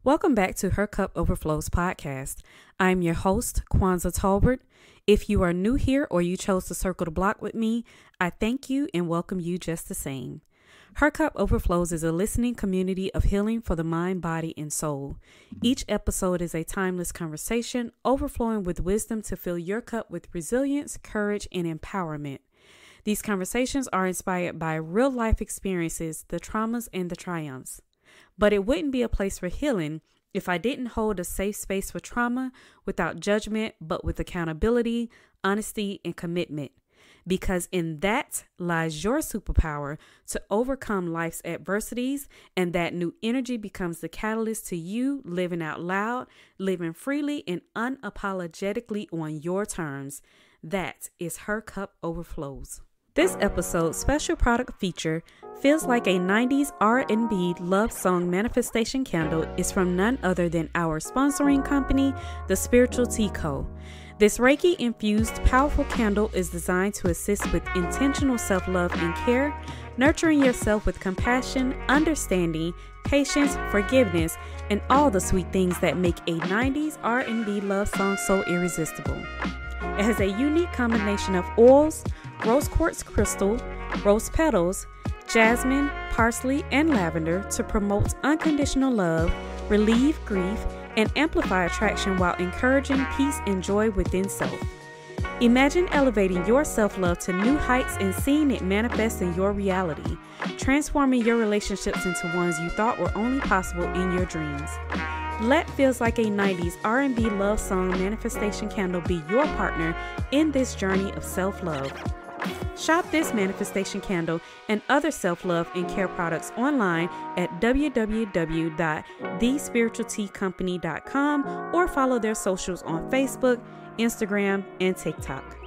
Welcome back to Her Cup Overflows podcast. I'm your host, Kwanzaa Talbert. If you are new here or you chose to circle the block with me, I thank you and welcome you just the same. Her Cup Overflows is a listening community of healing for the mind, body, and soul. Each episode is a timeless conversation overflowing with wisdom to fill your cup with resilience, courage, and empowerment. These conversations are inspired by real life experiences, the traumas, and the triumphs. But it wouldn't be a place for healing if I didn't hold a safe space for trauma without judgment, but with accountability, honesty, and commitment. Because in that lies your superpower to overcome life's adversities, and that new energy becomes the catalyst to you living out loud, living freely, and unapologetically on your terms. That is Her Cup Overflows. This episode's special product feature feels like a 90s R&B love song manifestation candle is from none other than our sponsoring company, The Spiritual Tea Co. This Reiki-infused powerful candle is designed to assist with intentional self-love and care, nurturing yourself with compassion, understanding, patience, forgiveness, and all the sweet things that make a 90s R&B love song so irresistible. It has a unique combination of oils, rose quartz crystal, rose petals, jasmine, parsley, and lavender to promote unconditional love, relieve grief, and amplify attraction while encouraging peace and joy within self. Imagine elevating your self-love to new heights and seeing it manifest in your reality, transforming your relationships into ones you thought were only possible in your dreams. Let Feels Like a 90s R&B love song manifestation candle be your partner in this journey of self-love. Shop this manifestation candle and other self-love and care products online at www.thespiritualteacompany.com or follow their socials on Facebook, Instagram, and TikTok.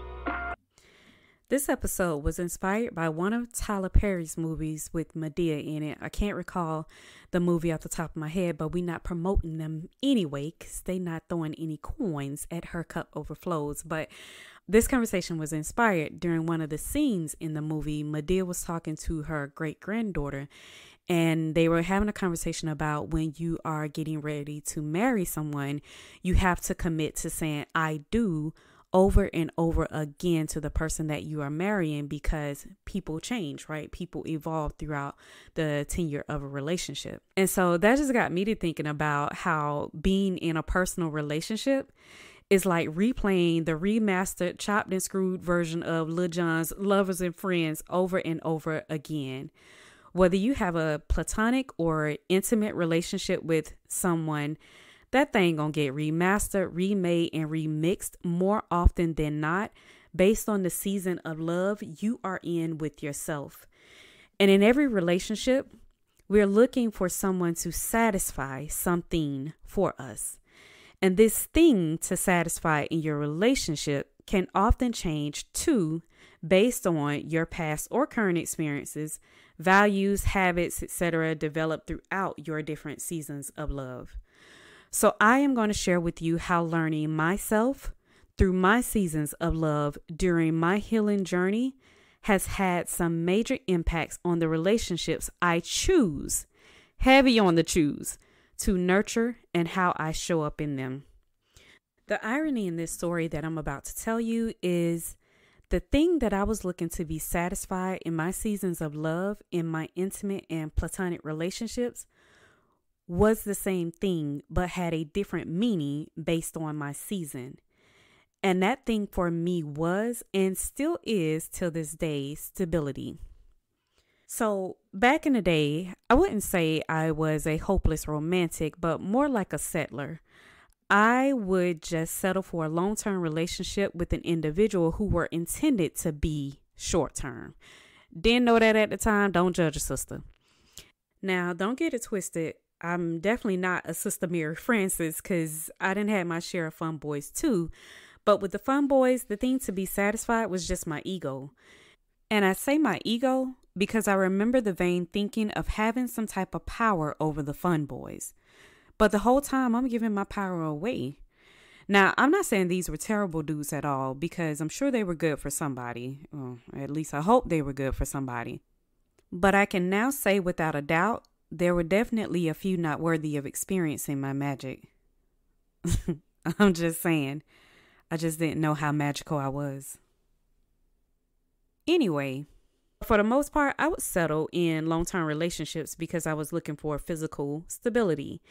This episode was inspired by one of Tyler Perry's movies with Madea in it. I can't recall the movie off the top of my head, but we're not promoting them anyway because they're not throwing any coins at Her Cup Overflows. But this conversation was inspired during one of the scenes in the movie. Madea was talking to her great-granddaughter, and they were having a conversation about when you are getting ready to marry someone, you have to commit to saying, I do, over and over again to the person that you are marrying, because people change, right? People evolve throughout the tenure of a relationship. And so that just got me to thinking about how being in a personal relationship is like replaying the remastered, chopped and screwed version of Lil Jon's Lovers and Friends over and over again. Whether you have a platonic or intimate relationship with someone, that thing gonna get remastered, remade, and remixed more often than not based on the season of love you are in with yourself. And in every relationship, we're looking for someone to satisfy something for us. And this thing to satisfy in your relationship can often change too, based on your past or current experiences, values, habits, etc., developed throughout your different seasons of love. So I am going to share with you how learning myself through my seasons of love during my healing journey has had some major impacts on the relationships I choose, heavy on the choose, to nurture and how I show up in them. The irony in this story that I'm about to tell you is the thing that I was looking to be satisfied in my seasons of love in my intimate and platonic relationships was the same thing, but had a different meaning based on my season. And that thing for me was, and still is till this day, stability. So back in the day, I wouldn't say I was a hopeless romantic, but more like a settler. I would just settle for a long-term relationship with an individual who were intended to be short-term. Didn't know that at the time. Don't judge a sister. Now, don't get it twisted. I'm definitely not a Sister Mary Francis, because I didn't have my share of fun boys too. But with the fun boys, the thing to be satisfied was just my ego. And I say my ego because I remember the vain thinking of having some type of power over the fun boys. But the whole time I'm giving my power away. Now, I'm not saying these were terrible dudes at all, because I'm sure they were good for somebody. Well, at least I hope they were good for somebody. But I can now say without a doubt, there were definitely a few not worthy of experiencing my magic. I'm just saying, I just didn't know how magical I was. Anyway, for the most part, I would settle in long-term relationships because I was looking for physical stability.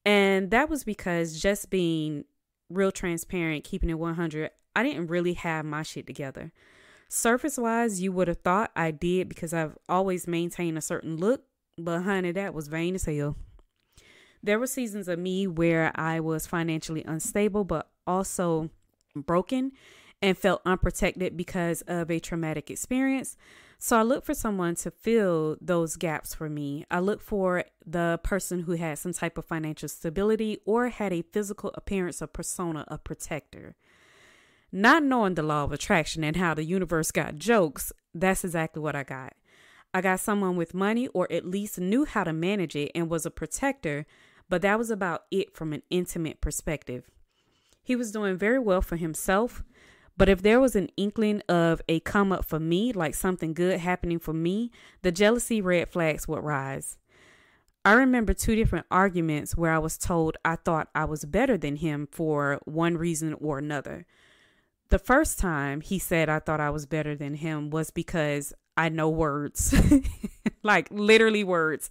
And that was because, just being real transparent, keeping it 100, I didn't really have my shit together. Surface-wise, you would have thought I did because I've always maintained a certain look, but honey, that was vain as hell. There were seasons of me where I was financially unstable, but also broken and felt unprotected because of a traumatic experience. So I looked for someone to fill those gaps for me. I looked for the person who had some type of financial stability or had a physical appearance or persona of protector. Not knowing the law of attraction and how the universe got jokes, that's exactly what I got. I got someone with money, or at least knew how to manage it and was a protector, but that was about it from an intimate perspective. He was doing very well for himself, but if there was an inkling of a come up for me, like something good happening for me, the jealousy red flags would rise. I remember 2 different arguments where I was told I thought I was better than him for one reason or another. The first time he said I thought I was better than him was because I know words, like literally words.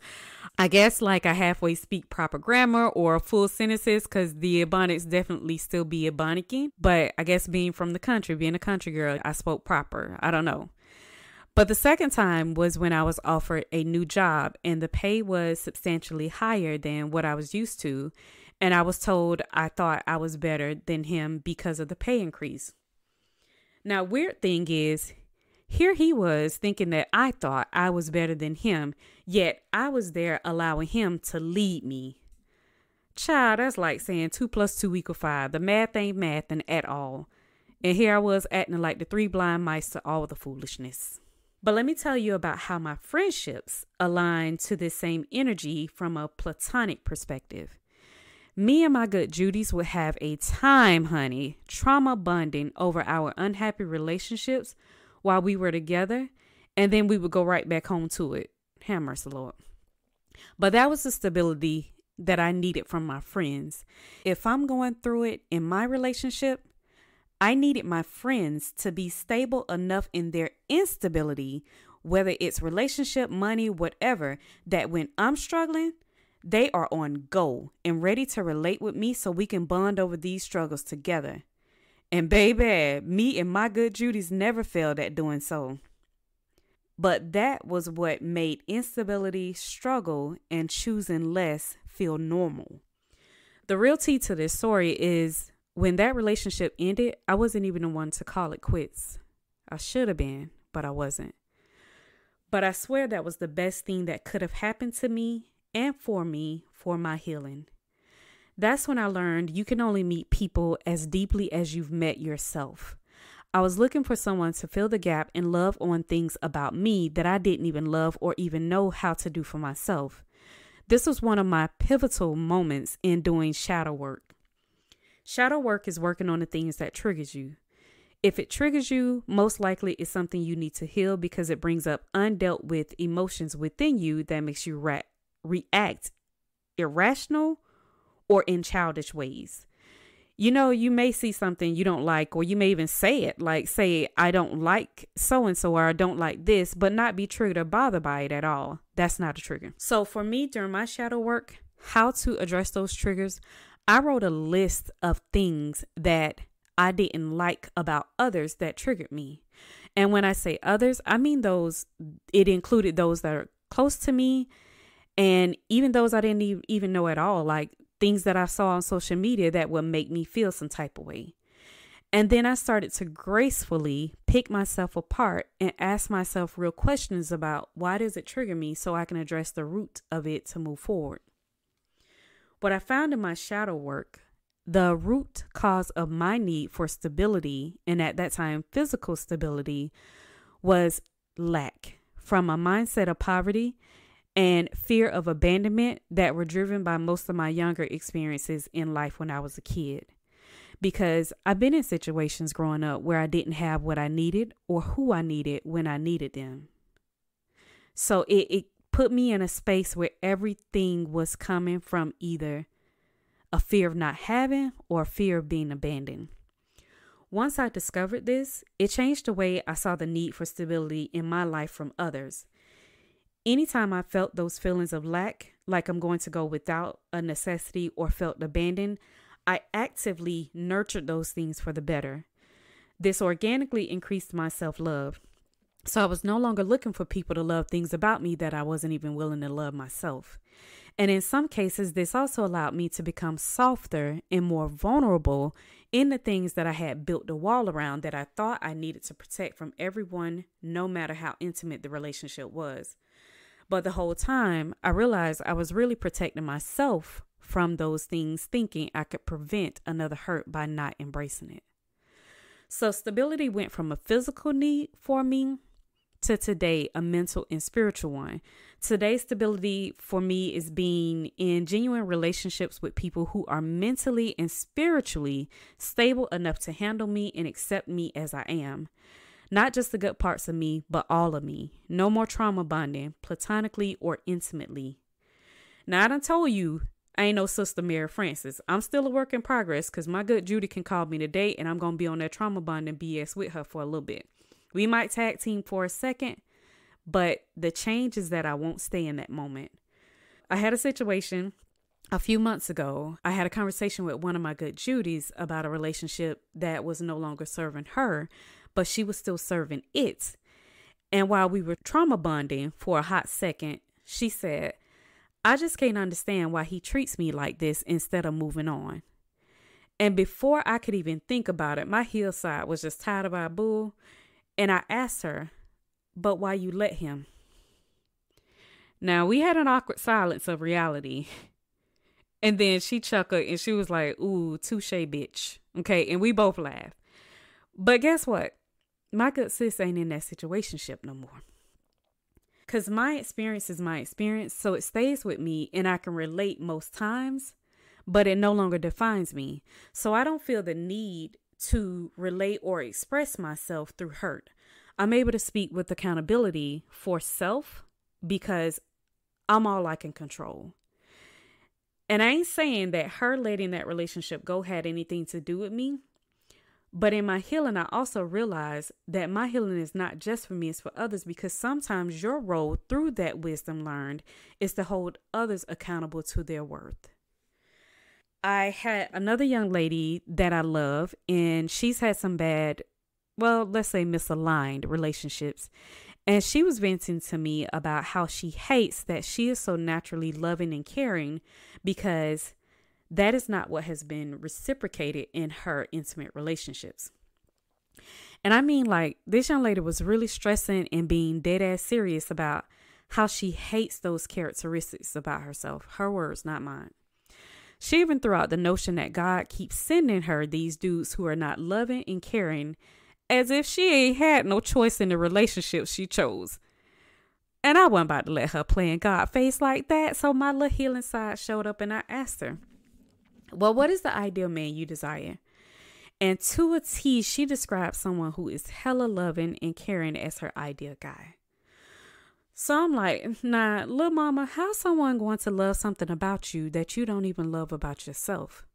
I guess like I halfway speak proper grammar or full sentences, because the Ebonics definitely still be Ebonicking. But I guess being from the country, being a country girl, I spoke proper. I don't know. But the second time was when I was offered a new job and the pay was substantially higher than what I was used to. And I was told I thought I was better than him because of the pay increase. Now, weird thing is, here he was thinking that I thought I was better than him, yet I was there allowing him to lead me. Child, that's like saying 2 + 2 = 5. The math ain't mathing at all. And here I was acting like the 3 blind mice to all the foolishness. But let me tell you about how my friendships align to this same energy from a platonic perspective. Me and my good Judys would have a time, honey, trauma bonding over our unhappy relationships while we were together, and then we would go right back home to it. Have mercy, Lord. But that was the stability that I needed from my friends. If I'm going through it in my relationship, I needed my friends to be stable enough in their instability, whether it's relationship, money, whatever, that when I'm struggling, they are on go and ready to relate with me so we can bond over these struggles together. And baby, me and my good Judys never failed at doing so. But that was what made instability, struggle, and choosing less feel normal. The real tea to this story is when that relationship ended, I wasn't even the one to call it quits. I should have been, but I wasn't. But I swear that was the best thing that could have happened to me and for me for my healing. That's when I learned you can only meet people as deeply as you've met yourself. I was looking for someone to fill the gap and love on things about me that I didn't even love or even know how to do for myself. This was one of my pivotal moments in doing shadow work. Shadow work is working on the things that triggers you. If it triggers you, most likely it's something you need to heal because it brings up undealt with emotions within you that makes you react irrational or in childish ways. You know, you may see something you don't like, or you may even say it, like say, I don't like so-and-so, or I don't like this, but not be triggered or bothered by it at all. That's not a trigger. So for me, during my shadow work, how to address those triggers, I wrote a list of things that I didn't like about others that triggered me. And when I say others, I mean it included those that are close to me, and even those I didn't even know at all, like things that I saw on social media that would make me feel some type of way. And then I started to gracefully pick myself apart and ask myself real questions about why does it trigger me so I can address the root of it to move forward. What I found in my shadow work, the root cause of my need for stability, and at that time physical stability, was lack. from a mindset of poverty and fear of abandonment that were driven by most of my younger experiences in life when I was a kid. Because I've been in situations growing up where I didn't have what I needed or who I needed when I needed them. So it put me in a space where everything was coming from either a fear of not having or a fear of being abandoned. Once I discovered this, it changed the way I saw the need for stability in my life from others. Anytime I felt those feelings of lack, like I'm going to go without a necessity or felt abandoned, I actively nurtured those things for the better. This organically increased my self-love. So I was no longer looking for people to love things about me that I wasn't even willing to love myself. And in some cases, this also allowed me to become softer and more vulnerable in the things that I had built a wall around that I thought I needed to protect from everyone, no matter how intimate the relationship was. But the whole time, I realized I was really protecting myself from those things, thinking I could prevent another hurt by not embracing it. So stability went from a physical need for me to today a mental and spiritual one. Today's stability for me is being in genuine relationships with people who are mentally and spiritually stable enough to handle me and accept me as I am. Not just the good parts of me, but all of me. No more trauma bonding, platonically or intimately. Now, I done told you I ain't no Sister Mary Francis. I'm still a work in progress because my good Judy can call me today and I'm going to be on that trauma bonding BS with her for a little bit. We might tag team for a second, but the change is that I won't stay in that moment. I had a situation a few months ago. I had a conversation with one of my good Judys about a relationship that was no longer serving her, but she was still serving it. And while we were trauma bonding for a hot second, she said, I just can't understand why he treats me like this instead of moving on. And before I could even think about it, my hillside was just tied by a bull. And I asked her, but why you let him? Now, we had an awkward silence of reality. And then she chuckled and she was like, ooh, touche, bitch. Okay, and we both laughed. But guess what? My good sis ain't in that situationship no more. Because my experience is my experience, so it stays with me and I can relate most times, but it no longer defines me. So I don't feel the need to relate or express myself through hurt. I'm able to speak with accountability for self because I'm all I can control. And I ain't saying that her letting that relationship go had anything to do with me. But in my healing, I also realized that my healing is not just for me, it's for others, because sometimes your role through that wisdom learned is to hold others accountable to their worth. I had another young lady that I love, and she's had some bad, well, let's say misaligned relationships. And she was venting to me about how she hates that she is so naturally loving and caring because that is not what has been reciprocated in her intimate relationships. And I mean, like, this young lady was really stressing and being dead ass serious about how she hates those characteristics about herself. Her words, not mine. She even threw out the notion that God keeps sending her these dudes who are not loving and caring, as if she ain't had no choice in the relationship she chose. And I wasn't about to let her play in God face like that. So my little healing side showed up and I asked her, well, what is the ideal man you desire? And to a T, she described someone who is hella loving and caring as her ideal guy. So I'm like, nah, little mama, how's someone going to love something about you that you don't even love about yourself?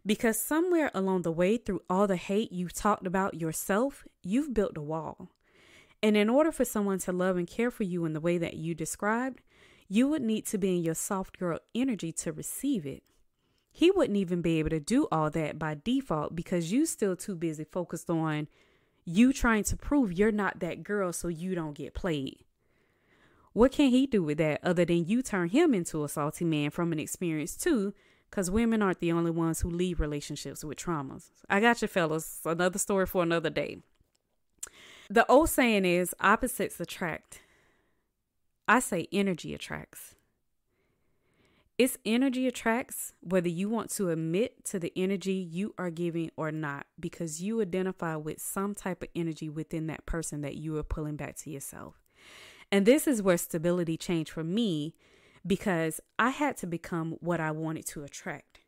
Because somewhere along the way, through all the hate you've talked about yourself, you've built a wall. And in order for someone to love and care for you in the way that you described, you would need to be in your soft girl energy to receive it. He wouldn't even be able to do all that by default because you still too busy focused on you trying to prove you're not that girl so you don't get played. What can he do with that other than you turn him into a salty man from an experience too? Because women aren't the only ones who leave relationships with traumas. I got you, fellas. Another story for another day. The old saying is opposites attract. I say energy attracts. It's energy attracts whether you want to admit to the energy you are giving or not, because you identify with some type of energy within that person that you are pulling back to yourself. And this is where stability changed for me because I had to become what I wanted to attract.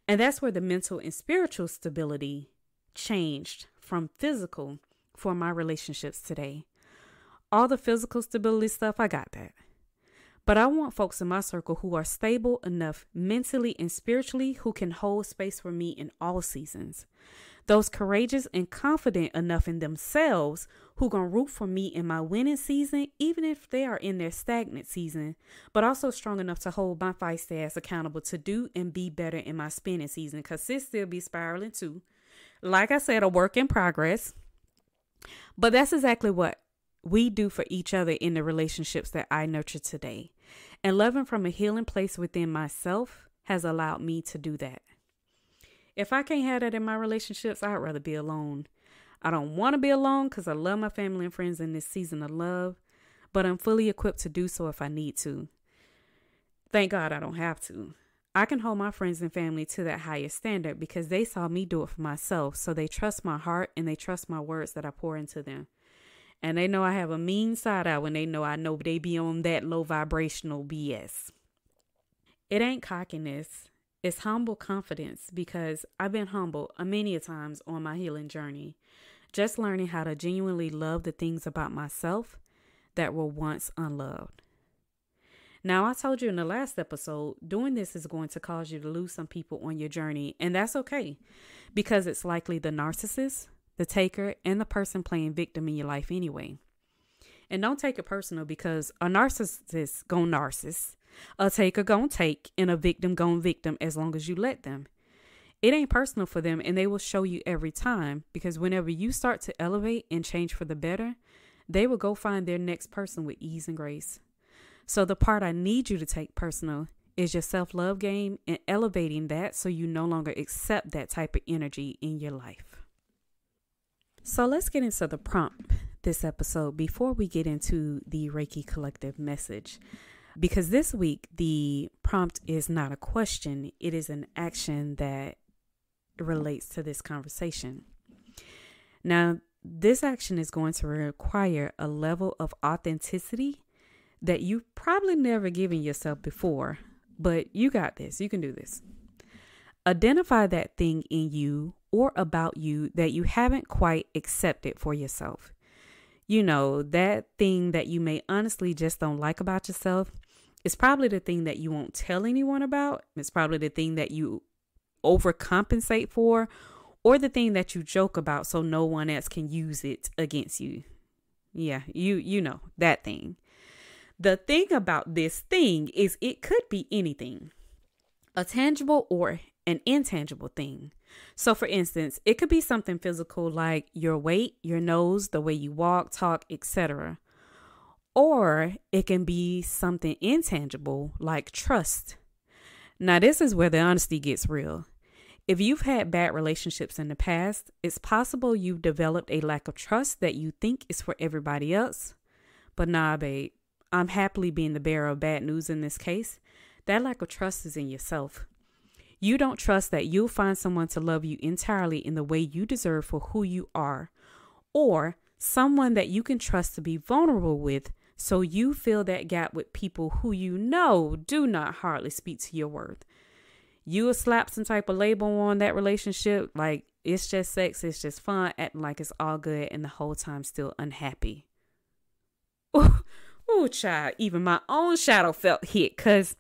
And that's where the mental and spiritual stability changed from physical for my relationships today. All the physical stability stuff, I got that. But I want folks in my circle who are stable enough mentally and spiritually who can hold space for me in all seasons. Those courageous and confident enough in themselves who gonna root for me in my winning season, even if they are in their stagnant season, but also strong enough to hold my feisty ass accountable to do and be better in my spinning season, because sis still be spiraling too. Like I said, a work in progress. But that's exactly what we do for each other in the relationships that I nurture today. And loving from a healing place within myself has allowed me to do that. If I can't have that in my relationships, I'd rather be alone. I don't want to be alone because I love my family and friends in this season of love, but I'm fully equipped to do so if I need to. Thank God I don't have to. I can hold my friends and family to that higher standard because they saw me do it for myself, so they trust my heart and they trust my words that I pour into them. And they know I have a mean side out when they know I know they be on that low vibrational BS. It ain't cockiness. It's humble confidence because I've been humble many a times on my healing journey. Just learning how to genuinely love the things about myself that were once unloved. Now, I told you in the last episode, doing this is going to cause you to lose some people on your journey. And that's okay because it's likely the narcissist, the taker, and the person playing victim in your life anyway. And don't take it personal because a narcissist gon' narcissist, a taker gon' take, and a victim gon' victim as long as you let them. It ain't personal for them and they will show you every time because whenever you start to elevate and change for the better, they will go find their next person with ease and grace. So the part I need you to take personal is your self-love game and elevating that so you no longer accept that type of energy in your life. So let's get into the prompt this episode before we get into the Reiki Collective message. Because this week, the prompt is not a question. It is an action that relates to this conversation. Now, this action is going to require a level of authenticity that you've probably never given yourself before, but you got this. You can do this. Identify that thing in you or about you that you haven't quite accepted for yourself. You know, that thing that you may honestly just don't like about yourself. It's probably the thing that you won't tell anyone about. It's probably the thing that you overcompensate for, or the thing that you joke about so no one else can use it against you. Yeah, you know, that thing. The thing about this thing is it could be anything, a tangible or an intangible thing. So for instance, it could be something physical like your weight, your nose, the way you walk, talk, etc. Or it can be something intangible like trust. Now, this is where the honesty gets real. If you've had bad relationships in the past, it's possible you've developed a lack of trust that you think is for everybody else. But nah, babe, I'm happily being the bearer of bad news in this case. That lack of trust is in yourself. You don't trust that you'll find someone to love you entirely in the way you deserve for who you are, or someone that you can trust to be vulnerable with, so you fill that gap with people who you know do not hardly speak to your worth. You will slap some type of label on that relationship, like it's just sex, it's just fun, acting like it's all good, and the whole time still unhappy. Ooh, child, even my own shadow felt hit, because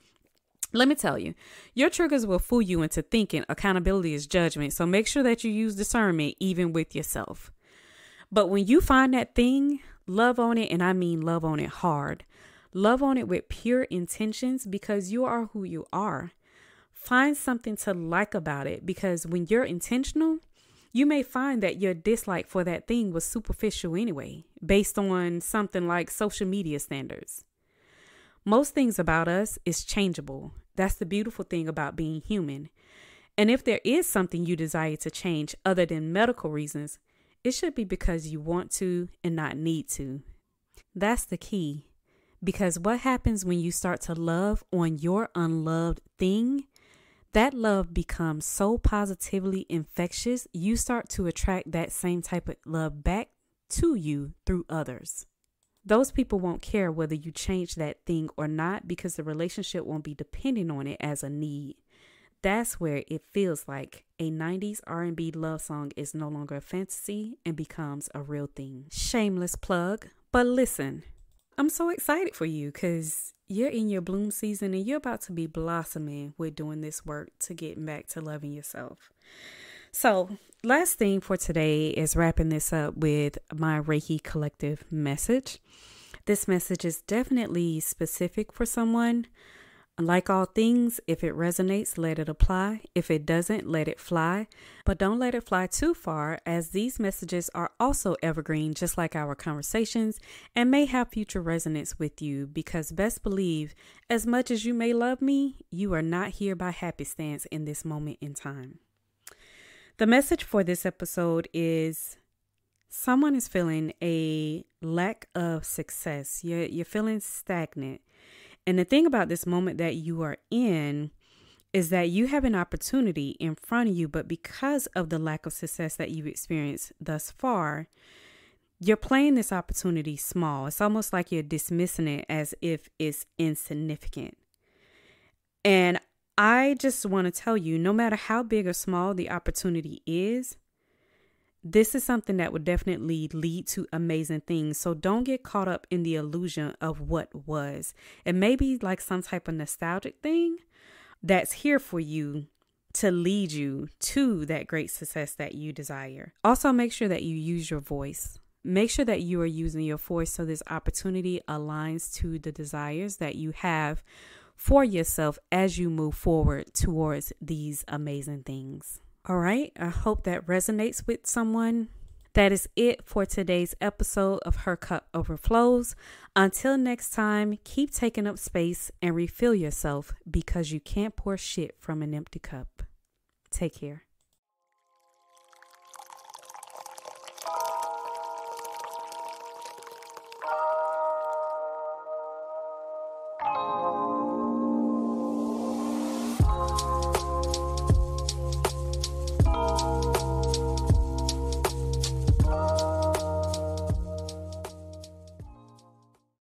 let me tell you, your triggers will fool you into thinking accountability is judgment. So make sure that you use discernment even with yourself. But when you find that thing, love on it. And I mean love on it hard. Love on it with pure intentions because you are who you are. Find something to like about it because when you're intentional, you may find that your dislike for that thing was superficial anyway, based on something like social media standards. Most things about us is changeable. That's the beautiful thing about being human. And if there is something you desire to change other than medical reasons, it should be because you want to and not need to. That's the key. Because what happens when you start to love on your unloved thing? That love becomes so positively infectious, you start to attract that same type of love back to you through others. Those people won't care whether you change that thing or not because the relationship won't be dependent on it as a need. That's where it feels like a 90s R&B love song is no longer a fantasy and becomes a real thing. Shameless plug, but listen, I'm so excited for you because you're in your bloom season and you're about to be blossoming with doing this work to get back to loving yourself. So last thing for today is wrapping this up with my Reiki Collective message. This message is definitely specific for someone. Like all things, if it resonates, let it apply. If it doesn't, let it fly. But don't let it fly too far, as these messages are also evergreen, just like our conversations, and may have future resonance with you. Because best believe, as much as you may love me, you are not here by happenstance in this moment in time. The message for this episode is someone is feeling a lack of success. You're feeling stagnant. And the thing about this moment that you are in is that you have an opportunity in front of you, but because of the lack of success that you've experienced thus far, you're playing this opportunity small. It's almost like you're dismissing it as if it's insignificant. And I just want to tell you, no matter how big or small the opportunity is, this is something that would definitely lead to amazing things. So don't get caught up in the illusion of what was. It may be like some type of nostalgic thing that's here for you to lead you to that great success that you desire. Also, make sure that you use your voice. Make sure that you are using your voice so this opportunity aligns to the desires that you have for yourself as you move forward towards these amazing things. All right, I hope that resonates with someone. That is it for today's episode of Her Cup Overflows. Until next time, keep taking up space and refill yourself because you can't pour shit from an empty cup. Take care.